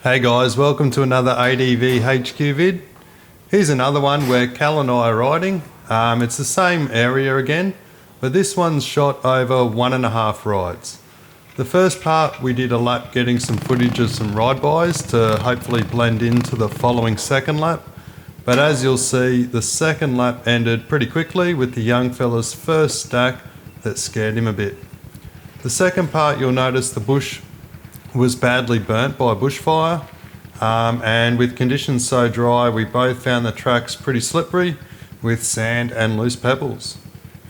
Hey guys, welcome to another ADV HQ vid. Here's another one where Cal and I are riding. It's the same area again, but this one's shot over 1.5 rides. The first part we did a lap getting some footage of some ride-bys to hopefully blend into the following second lap. But as you'll see, the second lap ended pretty quickly with the young fella's first stack that scared him a bit. The second part, you'll notice the bush was badly burnt by bushfire, and with conditions so dry, we both found the tracks pretty slippery with sand and loose pebbles.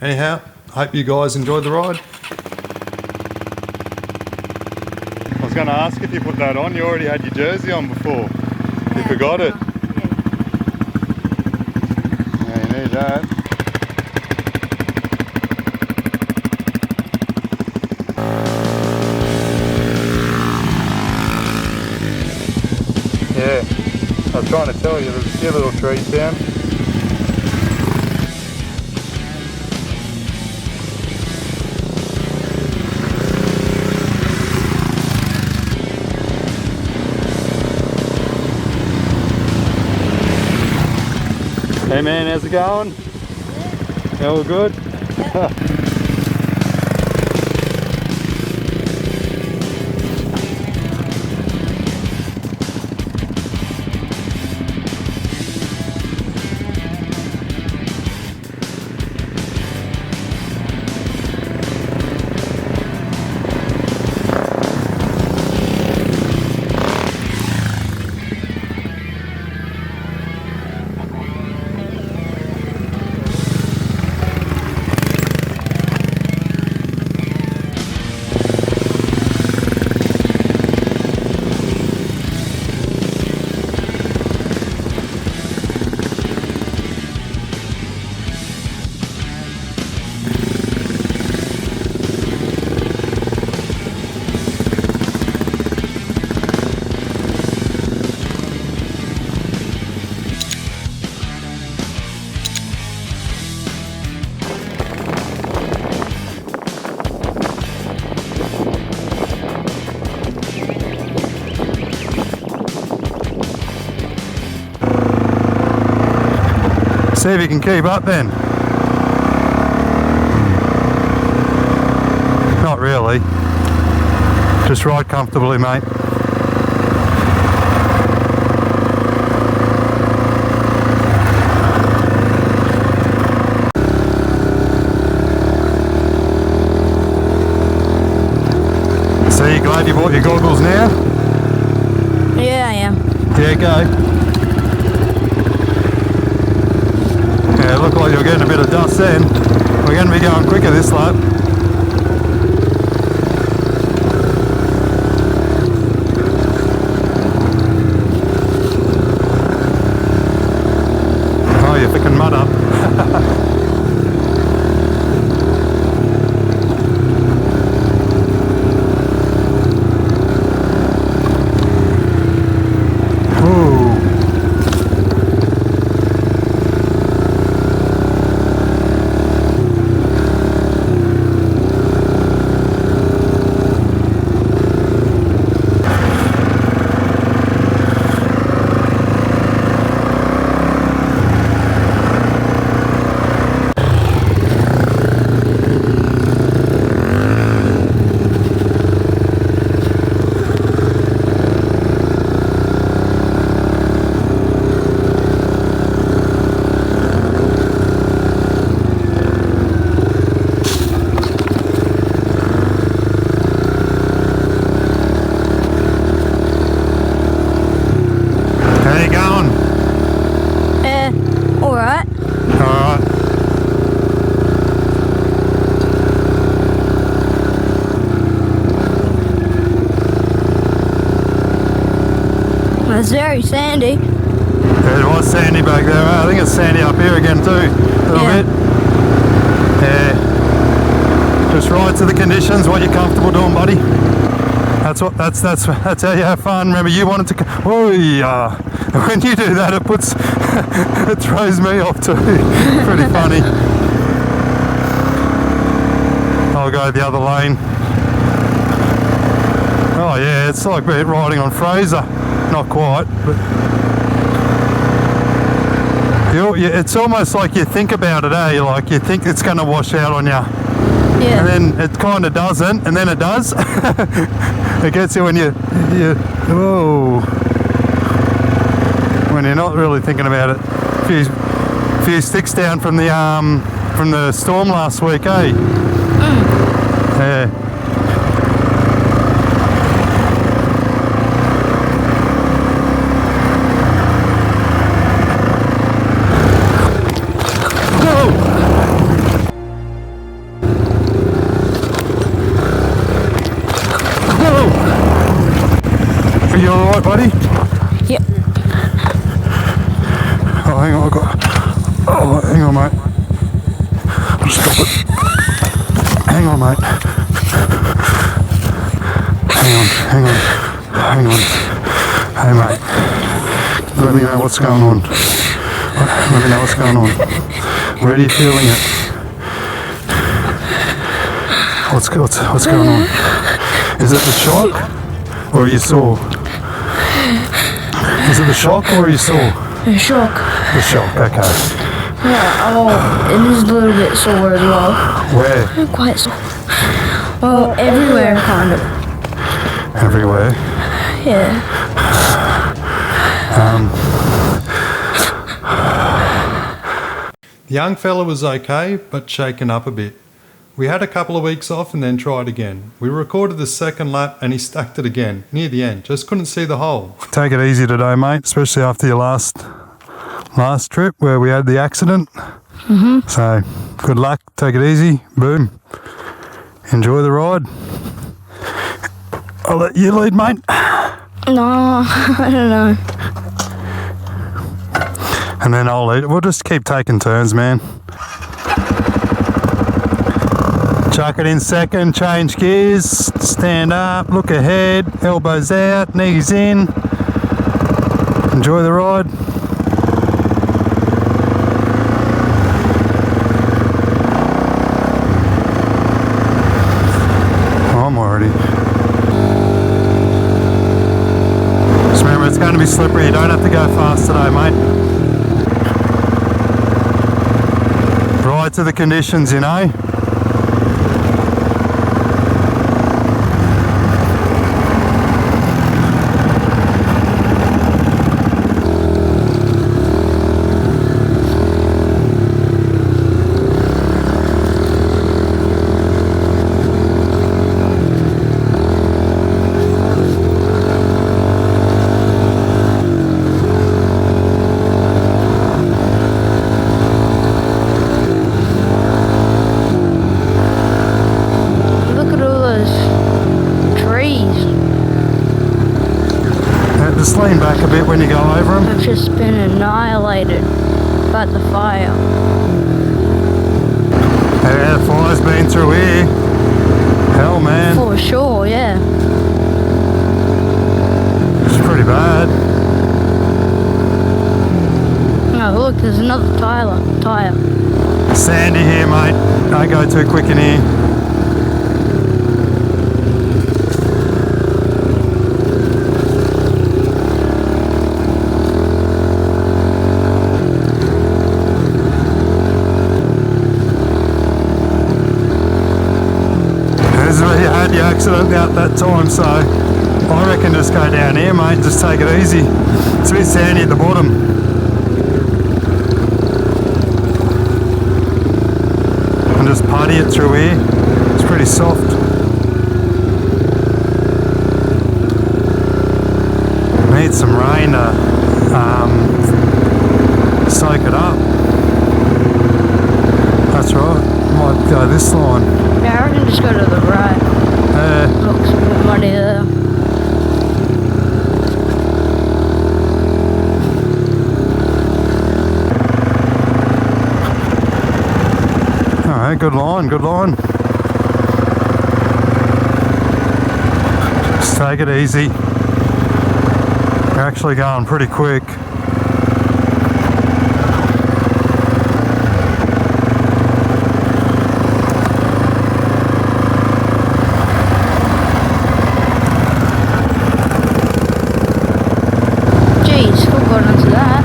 Anyhow, hope you guys enjoyed the ride. I was going to ask if you put that on. You already had your jersey on before. You forgot it. Yeah, you need that. Yeah, I was trying to tell you, there's a few little trees down. Hey man, how's it going? Yeah. All good? Yeah. See if you can keep up then. Not really. Just ride comfortably, mate. So you glad you bought your goggles now? Yeah, I am. Yeah, go. Yeah, it looked like you were getting a bit of dust then. We're going to be going quicker this lap. Oh, you're picking mud up. It's very sandy. Yeah, it was sandy back there. I think it's sandy up here again too, a little bit. Yeah. Just ride to the conditions, what you're comfortable doing, buddy. That's how you have fun. Remember, you wanted to. Oh yeah. When you do that, it throws me off too. Pretty funny. I'll go the other lane. Oh yeah, it's like riding on Fraser. not quite, but it's almost like you think about it, eh? Like you think it's going to wash out on you, Yeah. and then it kind of doesn't, and then it does. It gets you when when you're not really thinking about it. A few sticks down from the storm last week, eh? Yeah. Are you alright, buddy? Yep. Oh, hang on, hang on, mate. I'll stop it. Hang on, mate. Hang on. Hey, mate. Let me know what's going on. Let me know what's going on. Where are you feeling it? What's going on? Is it the shock? Or are you sore? Is it the shock or are you sore? The shock. The shock, okay. Yeah, it is a little bit sore as well. Where? Not quite sore. Well, everywhere, kind of. Everywhere. Yeah. The young fella was okay, but shaken up a bit. We had a couple of weeks off and then tried again. We recorded the second lap and he stacked it again, near the end. Just couldn't see the hole. Take it easy today, mate, especially after your last trip where we had the accident. So, good luck, take it easy, boom. Enjoy the ride. I'll let you lead, mate. No, I don't know. And then I'll lead. We'll just keep taking turns, man. Chuck it in second, change gears, stand up, look ahead, elbows out, knees in. Enjoy the ride. Oh, I'm already. Just remember, it's going to be slippery. You don't have to go fast today, mate. Ride to the conditions, you know. Just lean back a bit when you go over them. I've just been annihilated by the fire. Yeah, the fire's been through here. Hell, man. For sure, yeah. It's pretty bad. Oh, look, there's another tire. Sandy here, mate. Don't go too quick in here. The accident out that time, so I reckon just go down here, mate, and just take it easy. It's a bit sandy at the bottom. And just putty it through here. It's pretty soft. Need some rain to soak it up. That's right, might go this line. Yeah, I reckon just go to the right. Looks a bit muddy there. Alright, good line, good line. Just take it easy. You're actually going pretty quick. got onto that.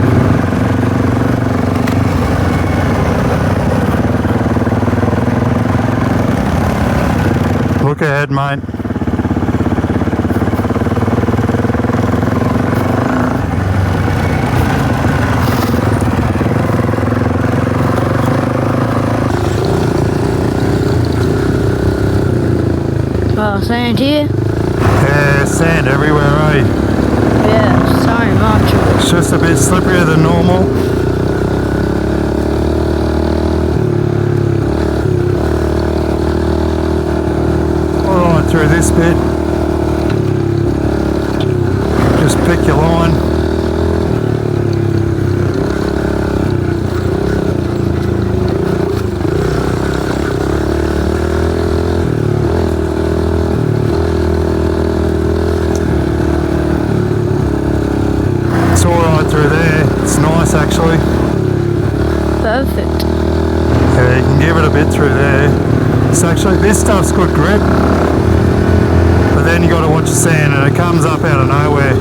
Look ahead, mate. Oh, sand here? Yeah, sand everywhere, eh? Yeah, so much of It's just a bit slipperier than normal. Alright, through this bit. Just pick your line. It's alright through there. It's nice actually. perfect. Yeah, you can give it a bit through there. It's actually, this stuff's good grip. But then you got to watch the sand and it comes up out of nowhere.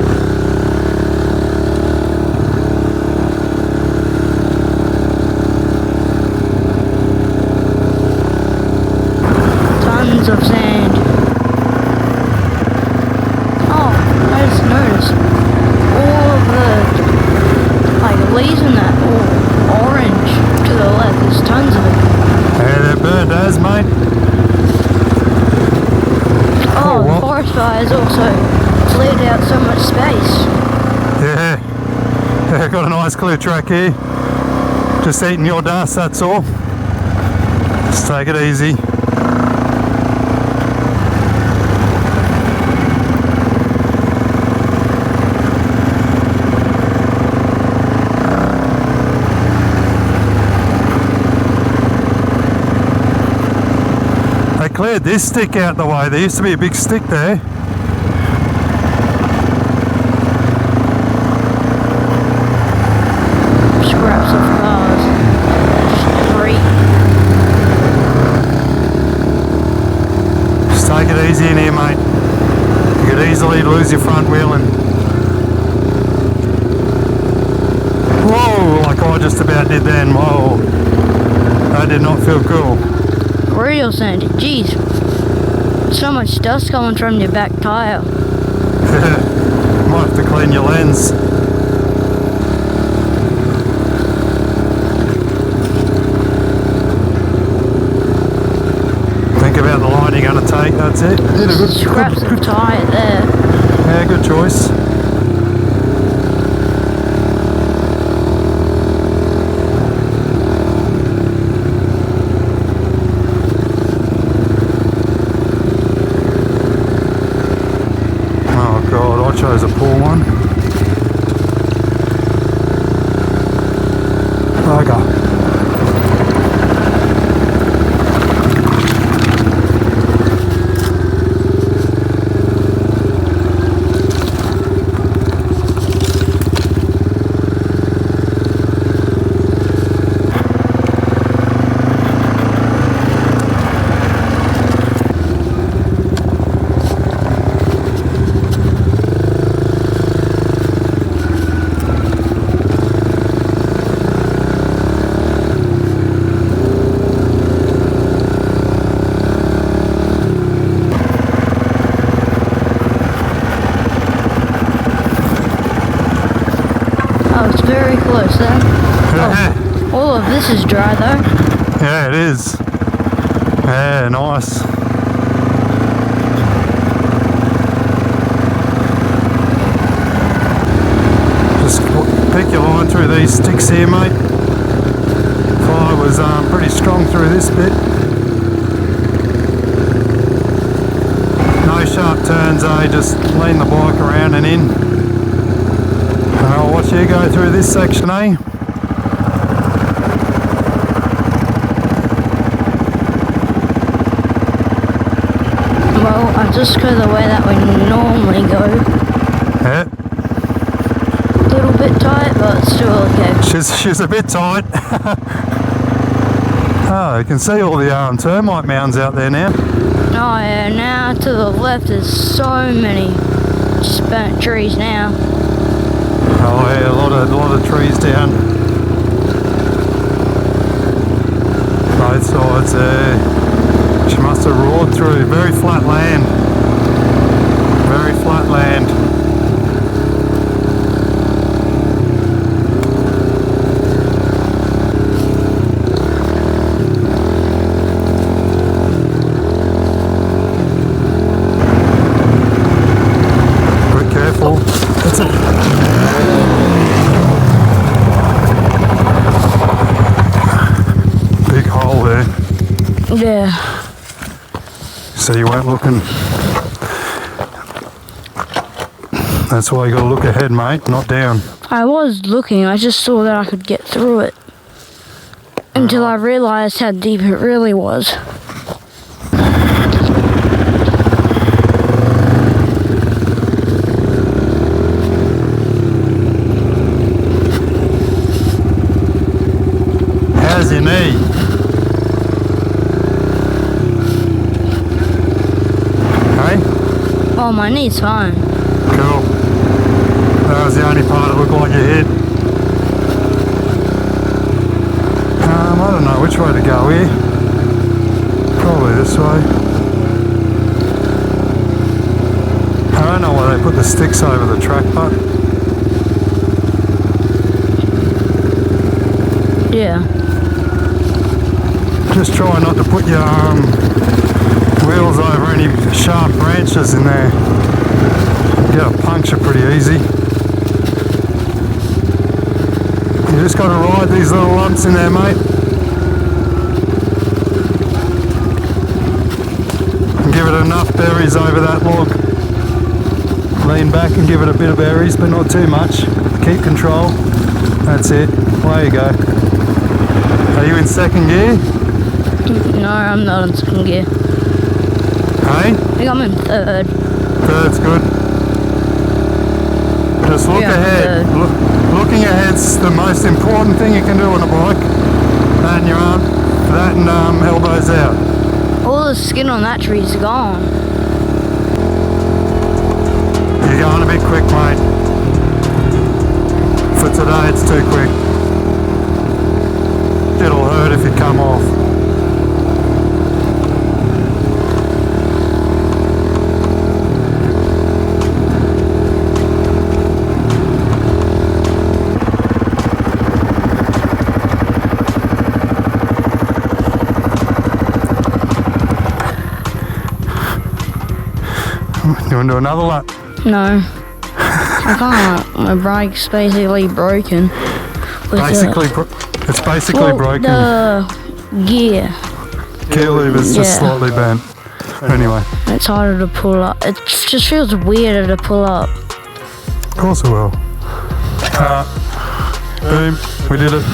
Tons of sand. Oh, I just noticed all of the leaves in that all orange to the left. There's tons of it. Yeah, they're burnt as, mate. Oh, what? the forest fires also cleared out so much space. Yeah, got a nice clear track here. Just eating your dust, that's all. Just take it easy. They cleared this stick out the way. There used to be a big stick there. Scraps of cars. Great. Just take it easy in here, mate. You could easily lose your front wheel and... Whoa, like I just about did then. Whoa. That did not feel cool. Real sandy. Jeez. So much dust coming from your back tire. Might have to clean your lens. Think about the line you're going to take, that's it. Did a Scraps of tire there. Yeah, good choice. Oh god, I chose a poor one. Okay. Oh, it's very close then. Oh, all of this is dry though. Yeah, it is. Yeah, nice. Just pick your line through these sticks here, mate. Fire was pretty strong through this bit. No sharp turns, eh? Just lean the bike around and in. And I'll watch you go through this section, eh? Well, I just go the way that we normally go. Yeah. A little bit tight, but still okay. She's a bit tight. Oh, you can see all the termite mounds out there now. Oh yeah, now to the left there's so many just burnt trees now. Oh yeah, a lot of trees down both sides there. She must have roared through. Very flat land. Very flat land. Be careful. That's it. Big hole there. Yeah. So you weren't looking. That's why you got to look ahead, mate, not down. I was looking, I just saw that I could get through it. Until I realised how deep it really was. How's your knee? Hey? Oh, my knee's fine. Cool. That was the only part that looked like your head. I don't know which way to go here. Probably this way. I don't know why they put the sticks over the track butt. Yeah. Just try not to put your wheels over any sharp branches in there. Get a puncture pretty easy. You just got to ride these little lumps in there, mate. And give it enough berries over that log. Lean back and give it a bit of berries, but not too much. Keep control. That's it. Away you go. Are you in second gear? No, I'm not in second gear. Hey? I think I'm in third. Third's good. Just look Yeah, ahead. Looking ahead's the most important thing you can do on a bike. And your arm, that and elbows out. All the skin on that tree's gone. You're going a bit quick, mate. For today, it's too quick. It'll hurt if you come off. You want to do another lap? No. I can't. My bike's basically broken. It's basically broken. The gear. Gear lever's just Yeah. slightly bent. Anyway, It's harder to pull up. It just feels weirder to pull up. of course it will. Boom, we did it.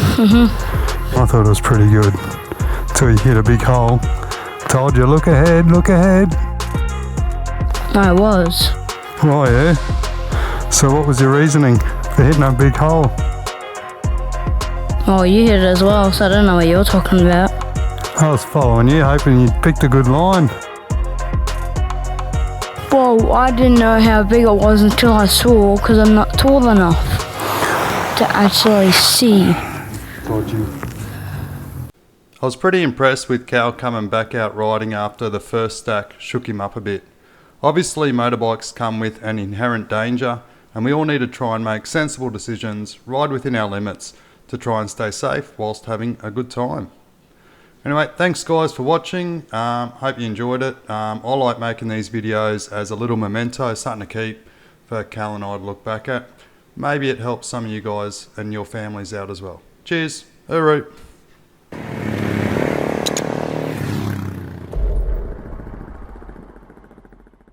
I thought it was pretty good. Till you hit a big hole. Told you, look ahead, look ahead. I was. Oh yeah. So what was your reasoning for hitting a big hole? Oh, you hit it as well, so I don't know what you're talking about. I was following you, hoping you picked a good line. Well, I didn't know how big it was until I saw, because I'm not tall enough to actually see. I was pretty impressed with Cal coming back out riding after the first stack shook him up a bit. Obviously motorbikes come with an inherent danger and we all need to try and make sensible decisions, ride within our limits to try and stay safe whilst having a good time. Anyway, thanks guys for watching. Hope you enjoyed it. I like making these videos as a little memento, something to keep for Cal and I to look back at. Maybe it helps some of you guys and your families out as well. Cheers. Hooroo.